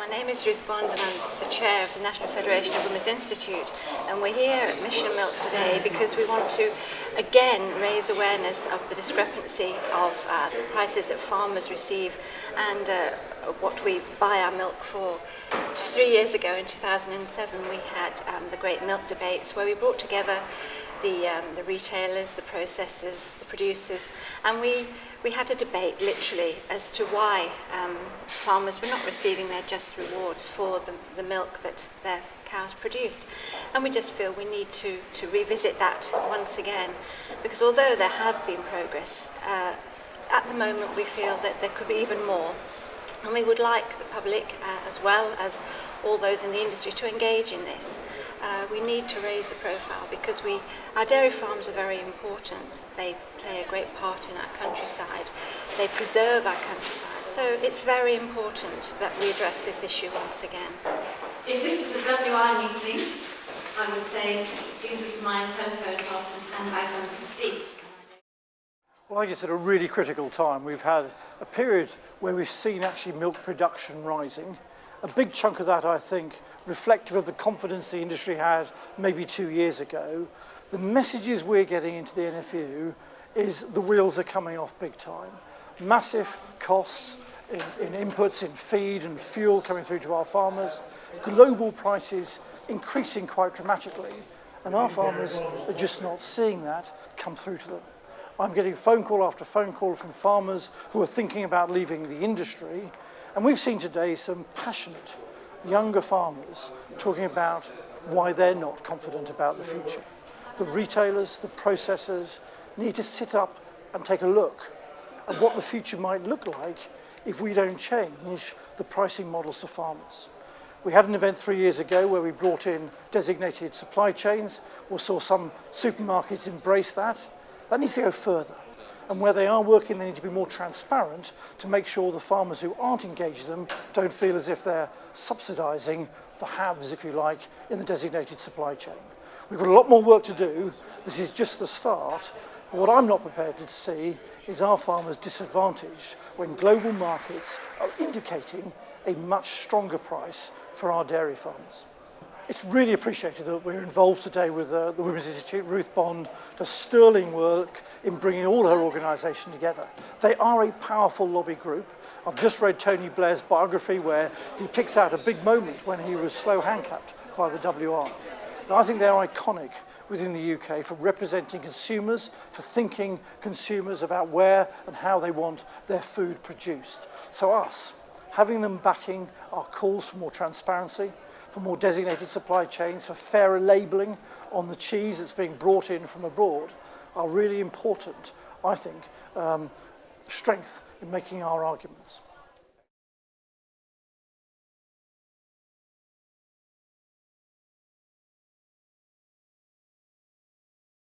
My name is Ruth Bond and I'm the chair of the National Federation of Women's Institute, and we're here at Mission Milk today because we want to again raise awareness of the discrepancy of the prices that farmers receive and what we buy our milk for. 3 years ago in 2007 we had the Great Milk Debates where we brought together the retailers, the processors, the producers, and we had a debate literally as to why farmers were not receiving their just rewards for the milk that their cows produced. And we just feel we need to revisit that once again, because although there have been progress, at the moment we feel that there could be even more. And we would like the public, as well as all those in the industry, to engage in this. We need to raise the profile because our dairy farms are very important. They play a great part in our countryside. They preserve our countryside. So it's very important that we address this issue once again. If this was a WI meeting, I would say, please would you mind telephones off and handbags under the seats. Well, I guess at a really critical time. We've had a period where we've seen actually milk production rising. A big chunk of that, I think, reflective of the confidence the industry had maybe 2 years ago. The messages we're getting into the NFU is the wheels are coming off big time. Massive costs in inputs, in feed and fuel coming through to our farmers. Global prices increasing quite dramatically. And our farmers are just not seeing that come through to them. I'm getting phone call after phone call from farmers who are thinking about leaving the industry. And we've seen today some passionate younger farmers talking about why they're not confident about the future. The retailers, the processors need to sit up and take a look at what the future might look like if we don't change the pricing models for farmers. We had an event 3 years ago where we brought in designated supply chains. We saw some supermarkets embrace that. That needs to go further. And where they are working, they need to be more transparent to make sure the farmers who aren't engaged in them don't feel as if they're subsidising the haves, if you like, in the designated supply chain. We've got a lot more work to do. This is just the start. But what I'm not prepared to see is our farmers disadvantaged when global markets are indicating a much stronger price for our dairy farmers. It's really appreciated that we're involved today with the Women's Institute. Ruth Bond does sterling work in bringing all her organisation together. They are a powerful lobby group. I've just read Tony Blair's biography where he picks out a big moment when he was slow handcuffed by the WI. And I think they're iconic within the UK for representing consumers, for thinking consumers about where and how they want their food produced. So us, having them backing our calls for more transparency, for more designated supply chains, for fairer labelling on the cheese that's being brought in from abroad are really important, I think, strength in making our arguments.